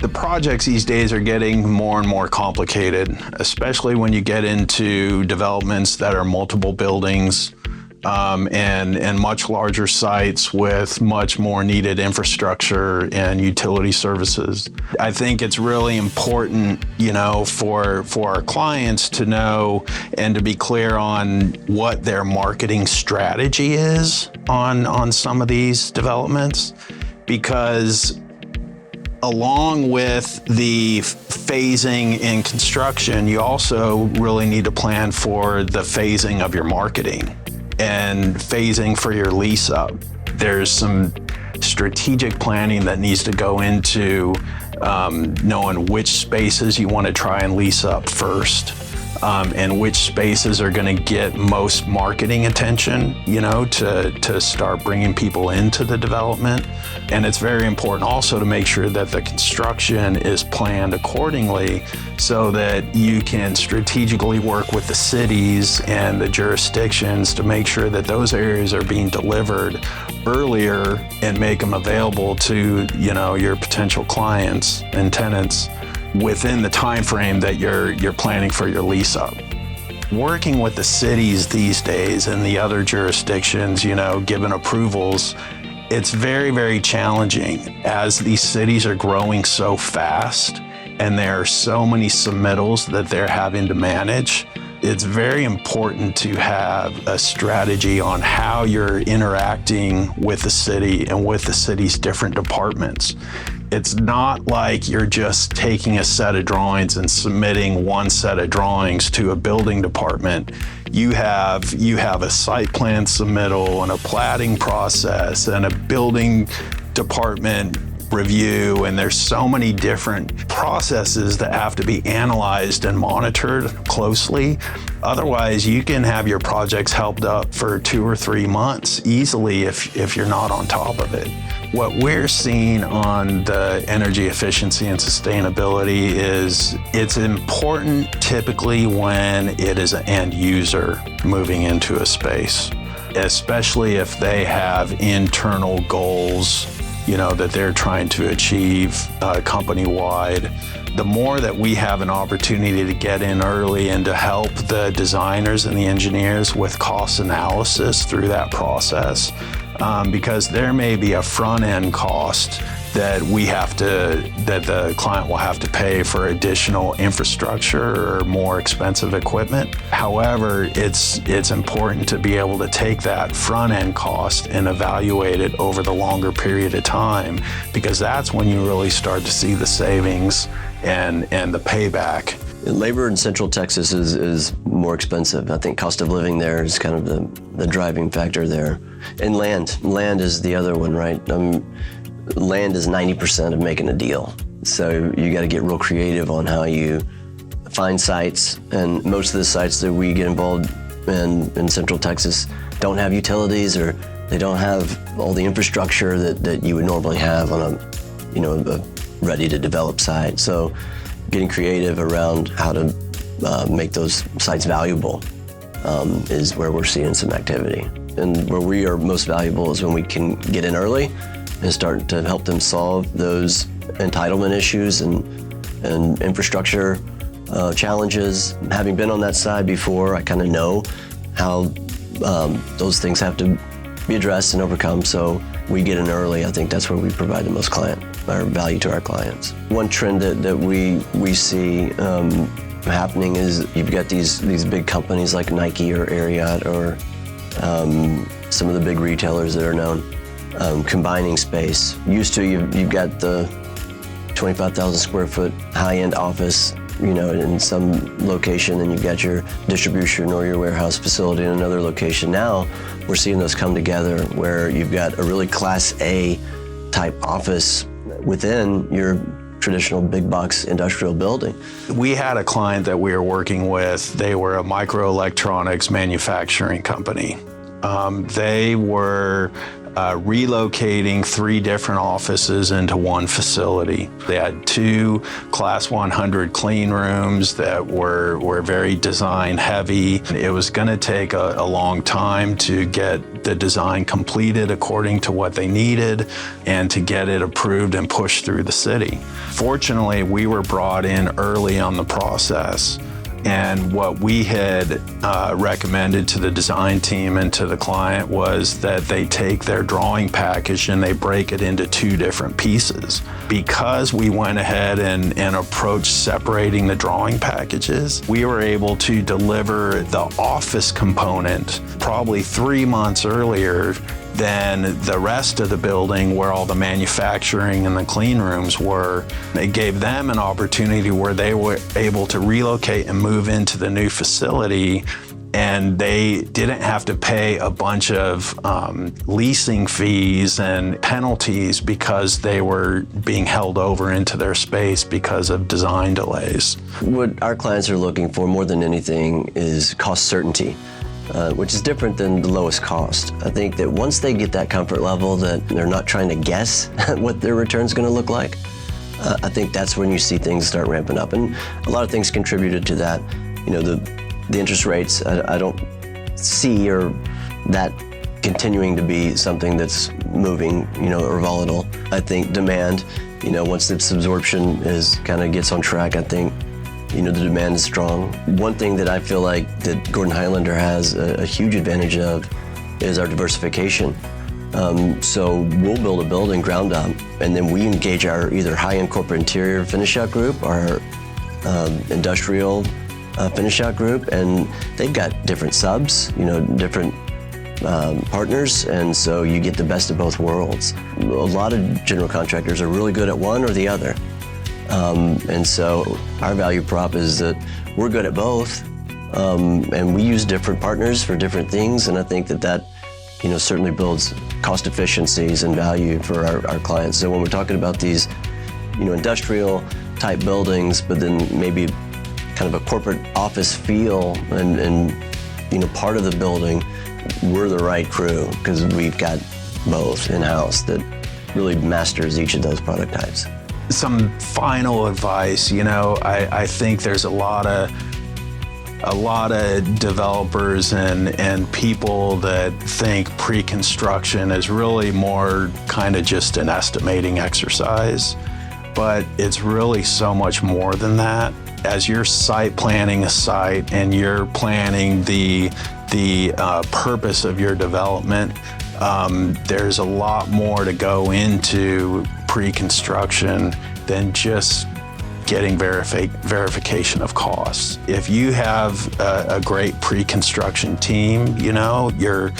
The projects these days are getting more and more complicated, especially when you get into developments that are multiple buildings and much larger sites with much more needed infrastructure and utility services. I think it's really important, for our clients to know and to be clear on what their marketing strategy is on some of these developments, because along with the phasing in construction, you also really need to plan for the phasing of your marketing and phasing for your lease-up. There's some strategic planning that needs to go into knowing which spaces you want to try and lease up first, and which spaces are going to get most marketing attention, to start bringing people into the development. And it's very important also to make sure that the construction is planned accordingly so that you can strategically work with the cities and the jurisdictions to make sure that those areas are being delivered earlier and make them available to, your potential clients and tenants within the time frame that you're planning for your lease up. Working with the cities these days and the other jurisdictions, given approvals, it's very, very challenging as these cities are growing so fast and there are so many submittals that they're having to manage. It's very important to have a strategy on how you're interacting with the city and with the city's different departments. It's not like you're just taking a set of drawings and submitting one set of drawings to a building department. You have a site plan submittal and a platting process and a building department review, and there's so many different processes that have to be analyzed and monitored closely. Otherwise, you can have your projects held up for 2 or 3 months easily if you're not on top of it. What we're seeing on the energy efficiency and sustainability is it's important typically when it is an end user moving into a space, especially if they have internal goals, that they're trying to achieve company-wide. The more that we have an opportunity to get in early and to help the designers and the engineers with cost analysis through that process, because there may be a front-end cost that the client will have to pay for additional infrastructure or more expensive equipment. However, it's important to be able to take that front-end cost and evaluate it over the longer period of time, because that's when you really start to see the savings and the payback. Labor in Central Texas is more expensive. I think cost of living there is kind of the driving factor there. And land is the other one, right? Land is 90% of making a deal. So you got to get real creative on how you find sites. And most of the sites that we get involved in Central Texas don't have utilities, or they don't have all the infrastructure that you would normally have on a ready to develop site. So getting creative around how to make those sites valuable is where we're seeing some activity. And where we are most valuable is when we can get in early and start to help them solve those entitlement issues and infrastructure challenges. Having been on that side before, I kind of know how those things have to be addressed and overcome. So we get in early. I think that's where we provide the most value to our clients. One trend that we see happening is you've got these big companies like Nike or Ariat or some of the big retailers that are known, combining space. Used to, you've got the 25,000 square foot high-end office, in some location, and you've got your distribution or your warehouse facility in another location. Now, we're seeing those come together where you've got a really Class A type office within your traditional big box industrial building. We had a client that we were working with. They were a microelectronics manufacturing company. They were relocating 3 different offices into one facility. They had 2 Class 100 clean rooms that were very design heavy. It was going to take a long time to get the design completed according to what they needed and to get it approved and pushed through the city. Fortunately, we were brought in early on the process. And what we had recommended to the design team and to the client was that they take their drawing package and they break it into 2 different pieces. Because we went ahead and approached separating the drawing packages, we were able to deliver the office component probably 3 months earlier than the rest of the building where all the manufacturing and the clean rooms were. It gave them an opportunity where they were able to relocate and move into the new facility, and they didn't have to pay a bunch of leasing fees and penalties because they were being held over into their space because of design delays. What our clients are looking for more than anything is cost certainty. Which is different than the lowest cost. I think that once they get that comfort level that they're not trying to guess what their return's gonna look like, I think that's when you see things start ramping up. And a lot of things contributed to that. You know, the interest rates, I don't see or that continuing to be something that's moving, you know, or volatile. I think demand, you know, once this absorption kind of gets on track, I think, you know, the demand is strong. One thing that I feel like that Gordon Highlander has a huge advantage of is our diversification. So we'll build a building ground up, and then we engage our either high-end corporate interior finish out group, our industrial finish out group, and they've got different subs, you know, different partners, and so you get the best of both worlds. A lot of general contractors are really good at one or the other. And so our value prop is that we're good at both, and we use different partners for different things, and I think that you know, certainly builds cost efficiencies and value for our clients. So when we're talking about these, you know, industrial type buildings, but then maybe kind of a corporate office feel and you know, part of the building, we're the right crew because we've got both in-house that really masters each of those product types. Some final advice, you know, I think there's a lot of developers and people that think pre-construction is really more kind of just an estimating exercise, but it's really so much more than that. As you're site planning a site and you're planning the purpose of your development, there's a lot more to go into pre-construction than just getting verification of costs. If you have a great pre-construction team, you know, your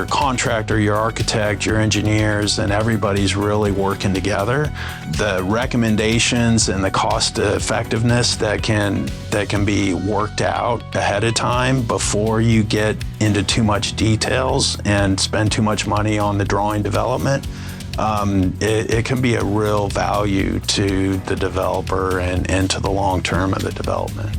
contractor, your architect, your engineers, and everybody's really working together, the recommendations and the cost effectiveness that can be worked out ahead of time before you get into too much details and spend too much money on the drawing development, it can be a real value to the developer and to the long term of the development.